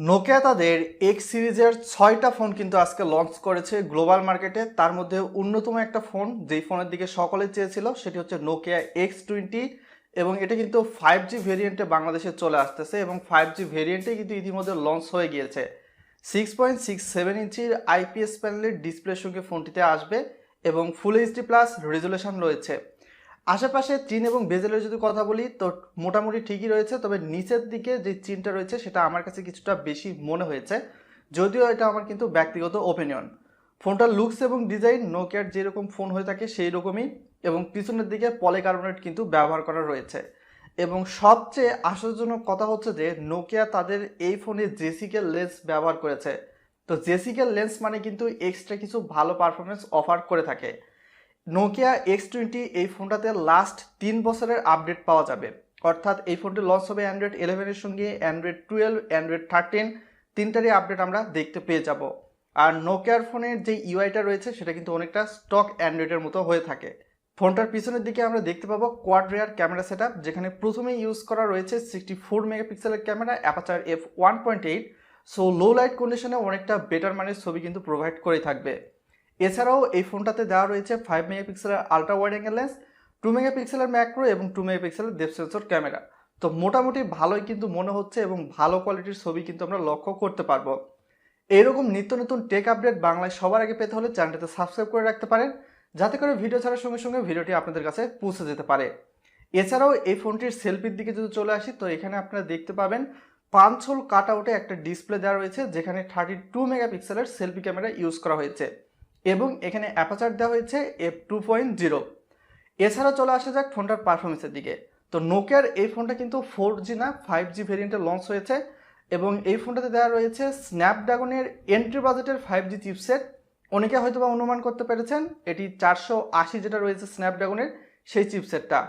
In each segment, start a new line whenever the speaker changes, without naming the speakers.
Nokia তাদের x সিরিজের 6টা ফোন কিন্তু আজকে লঞ্চ করেছে গ্লোবাল মার্কেটে। তার মধ্যে অন্যতম একটা ফোন যেই ফোনের দিকে সকলে চেয়েছিল সেটি হচ্ছে নোকিয়া X20 এবং এটা কিন্তু 5G ভেরিয়েন্টে বাংলাদেশে চলে আসতেছে এবং 5G ভেরিয়েন্টে কিন্তু ইতিমধ্যে লঞ্চ হয়ে গিয়েছে। 6.67 ইঞ্চির আইপিএস প্যানেলের ডিসপ্লের সঙ্গে ফোনটিতে আসবে এবং ফুল এইচডি প্লাস রেজুলেশন রয়েছে। আশেপাশে চিন এবং বেজেলের যদি কথা বলি তো মোটামুটি ঠিকই রয়েছে, তবে নিচের দিকে যে চিনটা রয়েছে সেটা আমার কাছে কিছুটা বেশি মনে হয়েছে, যদিও এটা আমার কিন্তু ব্যক্তিগত ওপিনিয়ন। ফোনটার লুকস এবং ডিজাইন নোকিয়ার যেরকম ফোন হয়ে থাকে সেই রকমই এবং পিছনের দিকে পলিকার্বনেট কিন্তু ব্যবহার করা রয়েছে। এবং সবচেয়ে আশ্চর্যজনক কথা হচ্ছে যে নোকিয়া তাদের এই ফোনে জেসিকেল লেন্স ব্যবহার করেছে। তো জেসিকেল লেন্স মানে কিন্তু এক্সট্রা কিছু ভালো পারফরমেন্স অফার করে থাকে। নোকিয়া X20 এই ফোনটাতে লাস্ট 3 বছরের আপডেট পাওয়া যাবে, অর্থাৎ এই ফোনটি লঞ্চ হবে অ্যান্ড্রয়েড 11-এর সঙ্গে অ্যান্ড্রয়েড 12, অ্যান্ড্রয়েড 13 তিনটারই আপডেট আমরা দেখতে পেয়ে যাব। আর নোকিয়ার ফোনের যে ইউআইটা রয়েছে সেটা কিন্তু অনেকটা স্টক অ্যান্ড্রয়েডের মতো হয়ে থাকে। ফোনটার পিছনের দিকে আমরা দেখতে পাবো কোয়াড রেয়ার ক্যামেরা সেটআপ, যেখানে প্রথমেই ইউজ করা রয়েছে 64 মেগাপিক্সেলের camera, aperture f1.8, so low light কন্ডিশনে অনেকটা বেটার মানের ছবি কিন্তু প্রোভাইড করে থাকবে। এছাড়াও এই ফোনটাতে দেওয়া রয়েছে 5 মেগাপিক্সেলের আলট্রা ওয়াইড অ্যাঙ্গেল লেন্স, 2 মেগাপিক্সেলের ম্যাক্রো এবং 2 মেগাপিক্সেলের ডেপথ সেন্সর ক্যামেরা। তো মোটামুটি ভালোই কিন্তু মনে হচ্ছে এবং ভালো কোয়ালিটির ছবি কিন্তু আমরা লক্ষ্য করতে পারবো। এইরকম নিত্য নতুন টেক আপডেট বাংলায় সবার আগে পেতে হলে চ্যানেলটাতে সাবস্ক্রাইব করে রাখতে পারেন, যাতে করে ভিডিও ছাড়ার সঙ্গে সঙ্গে ভিডিওটি আপনাদের কাছে পৌঁছে যেতে পারে। এছাড়াও এই ফোনটির সেলফির দিকে যদি চলে আসি তো এখানে আপনারা দেখতে পাবেন 5 হোল কাট আউটে একটা ডিসপ্লে দেওয়া রয়েছে, যেখানে 32 মেগাপিক্সেলের সেলফি ক্যামেরা ইউজ করা হয়েছে এবং এখানে অ্যাপারচার দেওয়া হয়েছে f2.0। এছাড়া চলে আসা যাক ফোনটার পারফরমেন্সের দিকে। তো নোকিয়ার এই ফোনটা কিন্তু 4G না 5G ভেরিয়েন্টে লঞ্চ হয়েছে এবং এই ফোনটাতে দেওয়া রয়েছে স্ন্যাপড্রাগনের এন্ট্রি বাজেটের 5G চিপসেট। অনেকে হয়তো বা অনুমান করতে পেরেছেন এটি 480 যেটা রয়েছে স্ন্যাপড্রাগনের সেই চিপসেটটা।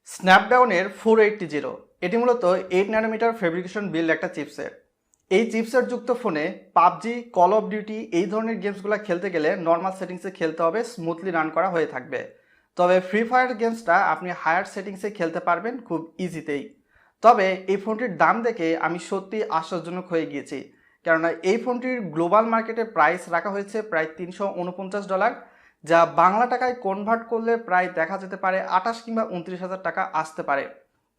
স্ন্যাপড্রাগনের 480, এটি মূলত 8 ন্যানোমিটার ফেব্রিকেশন বিল্ড একটা চিপসেট। এই চিপসেট যুক্ত ফোনে পাবজি, কল অফ ডিউটি এই ধরনের গেমসগুলো খেলতে গেলে নর্মাল সেটিংসে খেলতে হবে, স্মুথলি রান করা হয়ে থাকবে। তবে ফ্রি ফায়ার গেমসটা আপনি হায়ার সেটিংসে খেলতে পারবেন খুব ইজিতেই। তবে এই ফোনটির দাম দেখে আমি সত্যি আশ্চর্যজনক হয়ে গিয়েছি, কেননা এই ফোনটির গ্লোবাল মার্কেটে প্রাইস রাখা হয়েছে প্রায় $349, যা বাংলা টাকায় কনভার্ট করলে প্রায় দেখা যেতে পারে 28 কিংবা 29 হাজার টাকা আসতে পারে।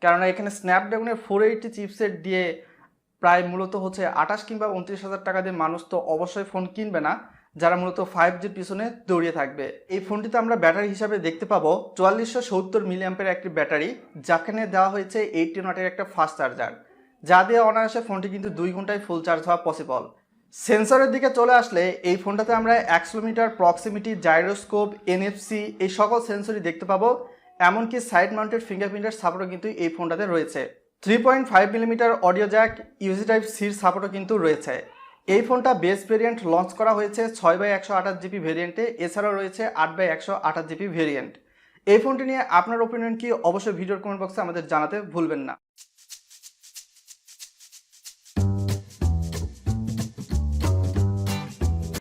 কেননা এখানে স্ন্যাপড্রাগনের 480 চিপসেট দিয়ে প্রায় মূলত হচ্ছে 28 কিংবা 29 হাজার টাকা দিয়ে মানুষ তো অবশ্যই ফোন কিনবে না, যারা মূলত 5Gর পিছনে দৌড়িয়ে থাকবে। এই ফোনটিতে আমরা ব্যাটারি হিসাবে দেখতে পাবো 4470 মিলিঅ্যাম্পের একটি ব্যাটারি, যেখানে দেওয়া হয়েছে 18 ওয়াটের একটা ফাস্ট চার্জার, যা দিয়ে অনায়াসে ফোনটি কিন্তু 2 ঘন্টায় ফুল চার্জ হওয়া পসিবল। সেন্সরের দিকে চলে আসলে এই ফোনটাতে আমরা অ্যাক্সেলোমিটার, প্রক্সিমিটি, জাইরোস্কোপ, এনএফসি এই সকল সেন্সরই দেখতে পাবো। এমনকি সাইড মাউন্টেড ফিঙ্গারপ্রিন্টের সাপোর্টও কিন্তু এই ফোনটাতে রয়েছে। 3.5 millimetre audio jack, USB type সির সাপোর্টও কিন্তু রয়েছে। এই ফোনটা বেস ভেরিয়েন্ট লঞ্চ করা হয়েছে 6/128GB ভেরিয়েন্টে, এছাড়াও রয়েছে 8/128GB ভেরিয়েন্ট। এই ফোনটি নিয়ে আপনার ওপিনিয়ন কি অবশ্যই ভিডিওর কমেন্ট বক্সে আমাদের জানাতে ভুলবেন না।